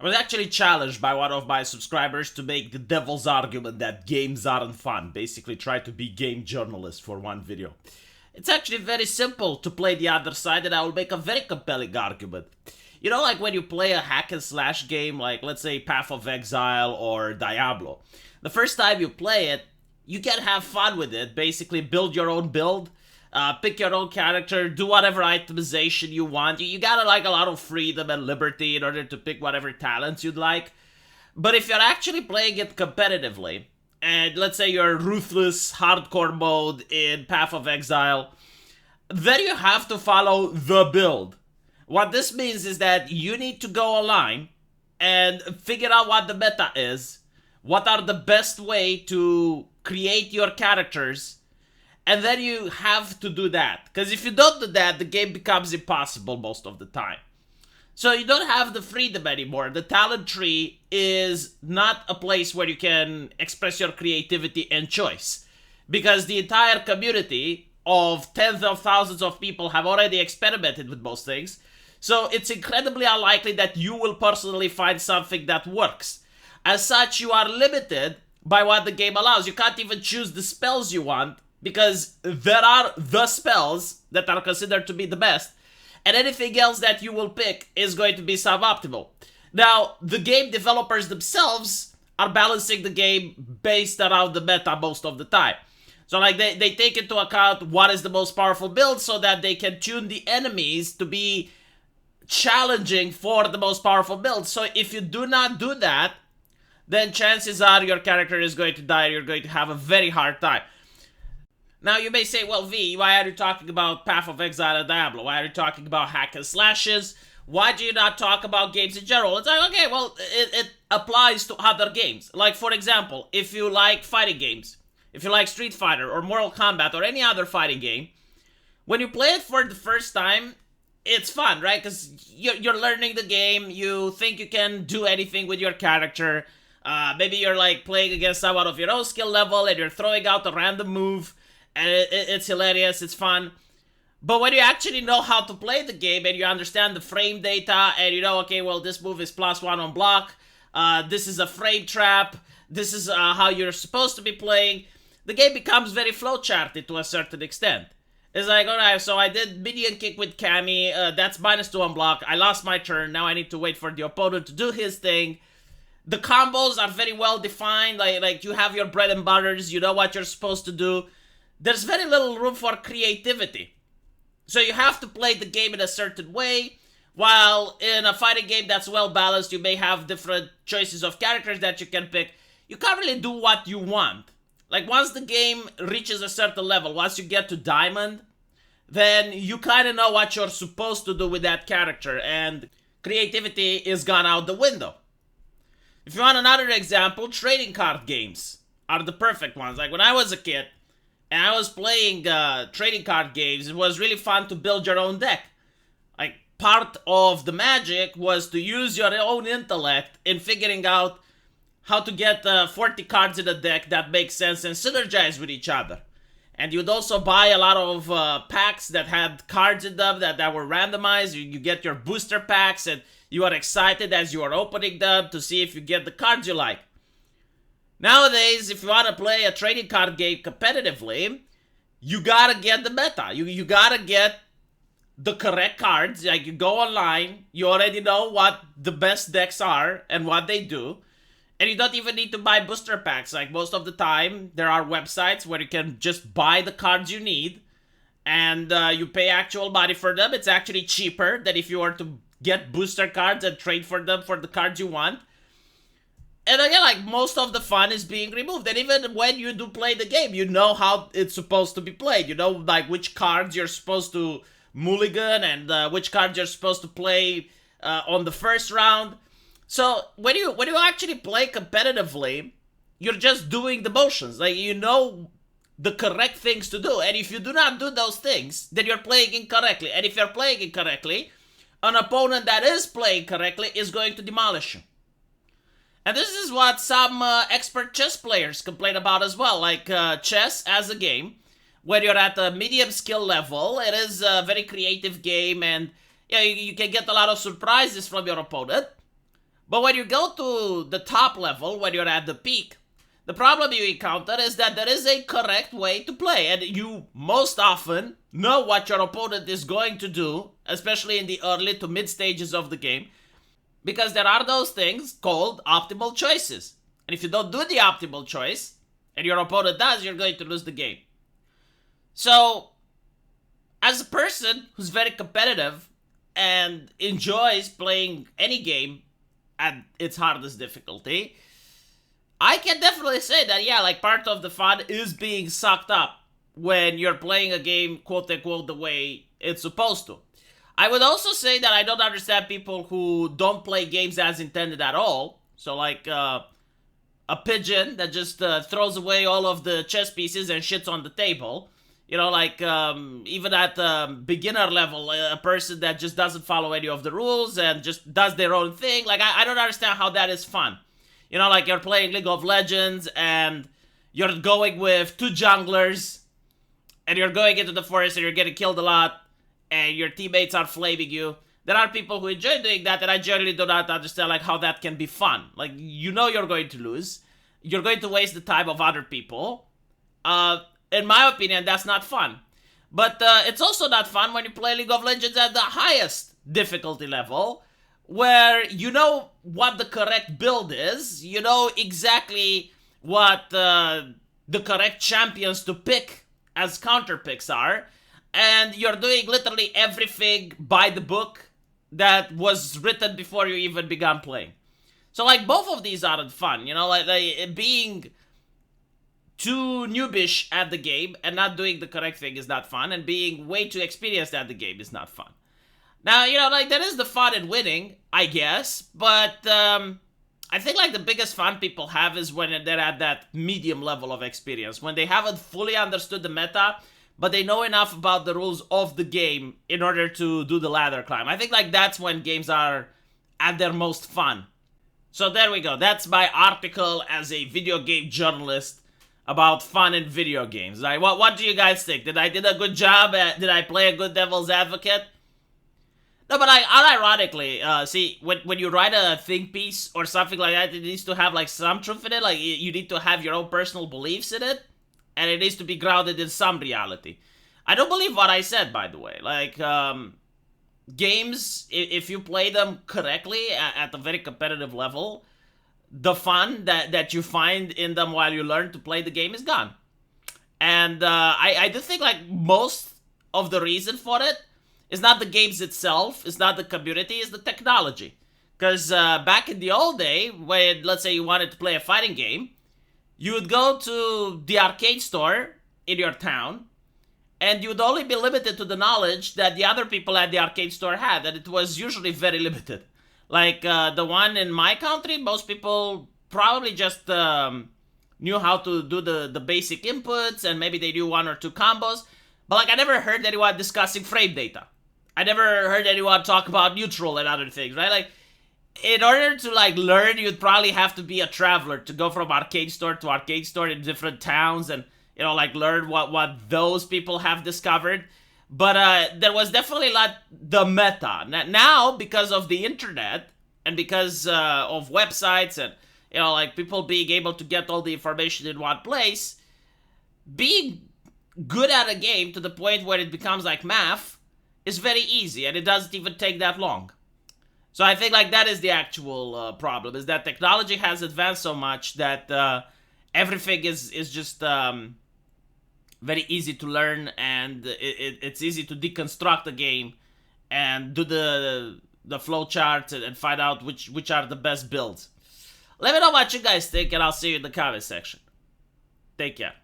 I was actually challenged by one of my subscribers to make the devil's argument that games aren't fun. Basically, try to be game journalist for one video. It's actually very simple to play the other side, and I will make a very compelling argument. You know, like when you play a hack and slash game, like let's say Path of Exile or Diablo. The first time you play it, you can have fun with it. Basically, build your own build, pick your own character, do whatever itemization you want. You gotta like a lot of freedom and liberty in order to pick whatever talents you'd like. But if you're actually playing it competitively, and let's say you're ruthless hardcore mode in Path of Exile, then you have to follow the build. What this means is that you need to go online and figure out what the meta is, what are the best way to create your characters, and then you have to do that. Because if you don't do that, the game becomes impossible most of the time. So you don't have the freedom anymore. The talent tree is not a place where you can express your creativity and choice. Because the entire community of tens of thousands of people have already experimented with most things. So it's incredibly unlikely that you will personally find something that works. As such, you are limited by what the game allows. You can't even choose the spells you want because there are the spells that are considered to be the best, and anything else that you will pick is going to be suboptimal. Now, the game developers themselves are balancing the game based around the meta most of the time. So like they take into account what is the most powerful build so that they can tune the enemies to be challenging for the most powerful build. So if you do not do that, then chances are your character is going to die and you're going to have a very hard time. Now you may say, well, V, why are you talking about Path of Exile and Diablo? Why are you talking about hack and slashes? Why do you not talk about games in general? It's like, okay, well, it applies to other games. Like, for example, if you like fighting games, if you like Street Fighter or Mortal Kombat or any other fighting game, when you play it for the first time, it's fun, right? Because you're learning the game, you think you can do anything with your character. Maybe you're like playing against someone of your own skill level and you're throwing out a random move, and it's hilarious, it's fun. But when you actually know how to play the game and you understand the frame data and you know, okay, well, this move is +1 on block, this is a frame trap, this is how you're supposed to be playing, the game becomes very flowcharted to a certain extent. It's like, alright, so I did minion kick with Cammy, that's -2 on block, I lost my turn, now I need to wait for the opponent to do his thing. The combos are very well defined, like you have your bread and butters, you know what you're supposed to do. There's very little room for creativity. So you have to play the game in a certain way, while in a fighting game that's well balanced, you may have different choices of characters that you can pick. You can't really do what you want. Like, once the game reaches a certain level, once you get to Diamond, then you kind of know what you're supposed to do with that character, and creativity is gone out the window. If you want another example, trading card games are the perfect ones. Like, when I was a kid, and I was playing trading card games, it was really fun to build your own deck. Like, part of the magic was to use your own intellect in figuring out how to get 40 cards in a deck that make sense and synergize with each other. And you'd also buy a lot of packs that had cards in them that were randomized. You get your booster packs and you are excited as you are opening them to see if you get the cards you like. Nowadays, if you want to play a trading card game competitively, you gotta get the meta. You gotta get the correct cards. Like, you go online, you already know what the best decks are and what they do. And you don't even need to buy booster packs. Like, most of the time, there are websites where you can just buy the cards you need. And you pay actual money for them. It's actually cheaper than if you were to get booster cards and trade for them for the cards you want. And again, like, most of the fun is being removed. And even when you do play the game, you know how it's supposed to be played. You know, like, which cards you're supposed to mulligan and which cards you're supposed to play on the first round. So when you actually play competitively, you're just doing the motions. Like, you know the correct things to do. And if you do not do those things, then you're playing incorrectly. And if you're playing incorrectly, an opponent that is playing correctly is going to demolish you. And this is what some expert chess players complain about as well. Like, chess as a game, when you're at a medium skill level, it is a very creative game, and you can get a lot of surprises from your opponent. But when you go to the top level, when you're at the peak, the problem you encounter is that there is a correct way to play, and you most often know what your opponent is going to do, especially in the early to mid stages of the game, because there are those things called optimal choices. And if you don't do the optimal choice, and your opponent does, you're going to lose the game. So, as a person who's very competitive and enjoys playing any game at its hardest difficulty, I can definitely say that, yeah, like part of the fun is being sucked up when you're playing a game, quote unquote, the way it's supposed to. I would also say that I don't understand people who don't play games as intended at all. So, like, a pigeon that just throws away all of the chess pieces and shits on the table. You know, like, even at beginner level, a person that just doesn't follow any of the rules and just does their own thing. Like, I don't understand how that is fun. You know, like, you're playing League of Legends and you're going with two junglers and you're going into the forest and you're getting killed a lot and your teammates are flaming you. There are people who enjoy doing that, and I generally do not understand, like, how that can be fun. Like, you know you're going to lose. You're going to waste the time of other people. In my opinion, that's not fun. But it's also not fun when you play League of Legends at the highest difficulty level, where you know what the correct build is, you know exactly what the correct champions to pick as counter picks are, and you're doing literally everything by the book that was written before you even began playing. So, like, both of these aren't fun, you know, like being too noobish at the game and not doing the correct thing is not fun, and being way too experienced at the game is not fun. Now, you know, like, there is the fun in winning, I guess, but I think, like, the biggest fun people have is when they're at that medium level of experience, when they haven't fully understood the meta, but they know enough about the rules of the game in order to do the ladder climb. I think, like, that's when games are at their most fun. So there we go. That's my article as a video game journalist about fun in video games. Like, what do you guys think? Did I did a good job? Did I play a good devil's advocate? No, but unironically, see, when you write a think piece or something like that, it needs to have, like, some truth in it. Like, you need to have your own personal beliefs in it, and it needs to be grounded in some reality. I don't believe what I said, by the way. Like, games, if you play them correctly at a very competitive level, the fun that you find in them while you learn to play the game is gone. And I do think, like, most of the reason for it is not the games itself, it's not the community, it's the technology. Because back in the old day, when, let's say, you wanted to play a fighting game, you would go to the arcade store in your town, and you would only be limited to the knowledge that the other people at the arcade store had, and it was usually very limited. Like, the one in my country, most people probably just knew how to do the basic inputs, and maybe they knew one or two combos. But, like, I never heard anyone discussing frame data. I never heard anyone talk about neutral and other things, right? Like, in order to, like, learn, you'd probably have to be a traveler to go from arcade store to arcade store in different towns and, you know, like, learn what those people have discovered. But there was definitely not the meta. Now, because of the internet and because of websites and, you know, like, people being able to get all the information in one place, being good at a game to the point where it becomes like math is very easy, and it doesn't even take that long. So I think, like, that is the actual problem, is that technology has advanced so much that everything is just very easy to learn, and it's easy to deconstruct a game and do the flow charts and find out which are the best builds. Let me know what you guys think, and I'll see you in the comment section. Take care.